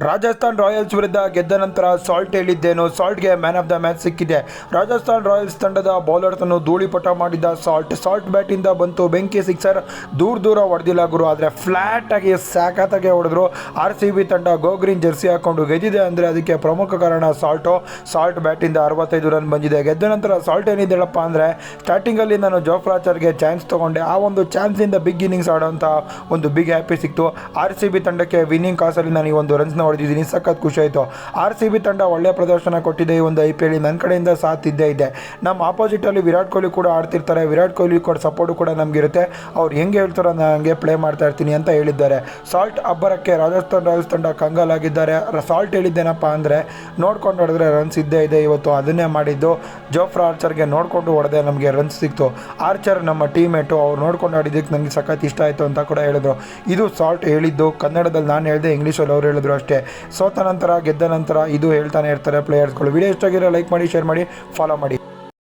Rajasthan Royals ವಿರುದ್ಧ ಗೆದ್ದ ನಂತರ ಸಾಲ್ಟ್ ಹೇಳಿದ್ದೇನು, ಸಾಲ್ಟ್ಗೆ ಮ್ಯಾನ್ ಆಫ್ ದ ಮ್ಯಾಚ್ ಸಿಕ್ಕಿದೆ. ರಾಜಸ್ಥಾನ್ ರಾಯಲ್ಸ್ ತಂಡದ ಬೌಲರ್ಸ್ ಅನ್ನು ಧೂಳಿಪಟ ಮಾಡಿದ ಸಾಲ್ಟ್ ಬ್ಯಾಟಿಂದ ಬಂತು ಬೆಂಕಿ ಸಿಕ್ಸರ್. ದೂರ ಹೊಡೆದಿಲ್ಲ ಗುರು, ಆದರೆ ಫ್ಲಾಟ್ ಆಗಿ ಸಾಕತ್ತಾಗಿ ಹೊಡೆದ್ರು. RCB ತಂಡ ಗೋಗ್ರೀನ್ ಜೆರ್ಸಿ ಹಾಕೊಂಡು ಗೆದ್ದಿದೆ ಅಂದರೆ ಅದಕ್ಕೆ ಪ್ರಮುಖ ಕಾರಣ ಸಾಲ್ಟ್ ಬ್ಯಾಟಿಂದ 65 ರನ್ ಬಂದಿದೆ. ಗೆದ್ದ ನಂತರ ಸಾಲ್ಟ್ ಏನಿದ್ದೇಳಪ್ಪ ಅಂದರೆ, ಸ್ಟಾರ್ಟಿಂಗಲ್ಲಿ ನಾನು ಜೋಫ್ರಾ ಆರ್ಚರ್ಗೆ ಚಾನ್ಸ್ ತೊಗೊಂಡೆ, ಆ ಒಂದು ಚಾನ್ಸಿಂದ ಬಿಗ್ ಇನ್ನಿಂಗ್ಸ್ ಆಡೋಂಥ ಒಂದು ಬಿಗ್ ಹ್ಯಾಪಿ ಸಿಕ್ತು. RCB ತಂಡಕ್ಕೆ ವಿನ್ನಿಂಗ್ ಕಾಸಲ್ಲಿ ನಾನು ಈ ಒಂದು ರನ್ಸ್ನ ಹೊಡೆದಿದ್ದೀನಿ, ಸಖತ್ ಖುಷಿ ಆಯಿತು. RCB ತಂಡ ಒಳ್ಳೆಯ ಪ್ರದರ್ಶನ ಕೊಟ್ಟಿದೆ ಈ ಒಂದು IPL. ನನ್ನ ಕಡೆಯಿಂದ ಸಾಥ್ ಇದ್ದೇ ಇದೆ. ನಮ್ಮ ಆಪೋಸಿಟಲ್ಲಿ ವಿರಾಟ್ ಕೊಹ್ಲಿ ಕೂಡ ಆಡ್ತಿರ್ತಾರೆ, ವಿರಾಟ್ ಕೊಹ್ಲಿ ಕೂಡ ಸಪೋರ್ಟು ಕೂಡ ನಮಗಿರುತ್ತೆ. ಅವ್ರು ಹೆಂಗೆ ಹೇಳ್ತಾರೋ ನಾನು ಹಂಗೆ ಪ್ಲೇ ಮಾಡ್ತಾ ಇರ್ತೀನಿ ಅಂತ ಹೇಳಿದ್ದಾರೆ. ಸಾಲ್ಟ್ ಅಬ್ಬರಕ್ಕೆ ರಾಜಸ್ಥಾನ್ ರಾಯಲ್ಸ್ ತಂಡ ಕಂಗಾಲಾಗಿದ್ದಾರೆ. ಸಾಲ್ಟ್ ಹೇಳಿದ್ದೇನಪ್ಪ ಅಂದರೆ, ನೋಡ್ಕೊಂಡು ಹೊಡೆದ್ರೆ ರನ್ಸ್ ಇದ್ದೇ ಇದೆ ಇವತ್ತು, ಅದನ್ನೇ ಮಾಡಿದ್ದು. ಜೋಫ್ರಾ ಆರ್ಚರ್ಗೆ ನೋಡಿಕೊಂಡು ಹೊಡೆದೆ, ನಮಗೆ ರನ್ಸ್ ಸಿಕ್ತು. ಆರ್ಚರ್ ನಮ್ಮ ಟೀಮೇಟು, ಅವ್ರು ನೋಡ್ಕೊಂಡು ಆಡಿದ್ದಕ್ಕೆ ನನಗೆ ಸಖತ್ ಇಷ್ಟ ಆಯಿತು ಅಂತ ಕೂಡ ಹೇಳಿದ್ರು. ಇದು ಸಾಲ್ಟ್ ಹೇಳಿದ್ದು. ಕನ್ನಡದಲ್ಲಿ ನಾನು ಹೇಳಿದೆ, ಇಂಗ್ಲೀಷಲ್ಲಿ ಅವ್ರು ಹೇಳಿದ್ರು ಅಷ್ಟೇ. ಸೋತ ನಂತರ ಗೆದ್ದ ನಂತರ ಇದು ಹೇಳ್ತಾನೆ ಇರ್ತಾರೆ ಪ್ಲೇಯರ್ಸ್ಗಳು. ವಿಡಿಯೋ ಇಷ್ಟ ಆಗಿರೋ ಲೈಕ್ ಮಾಡಿ, ಶೇರ್ ಮಾಡಿ, ಫಾಲೋ ಮಾಡಿ.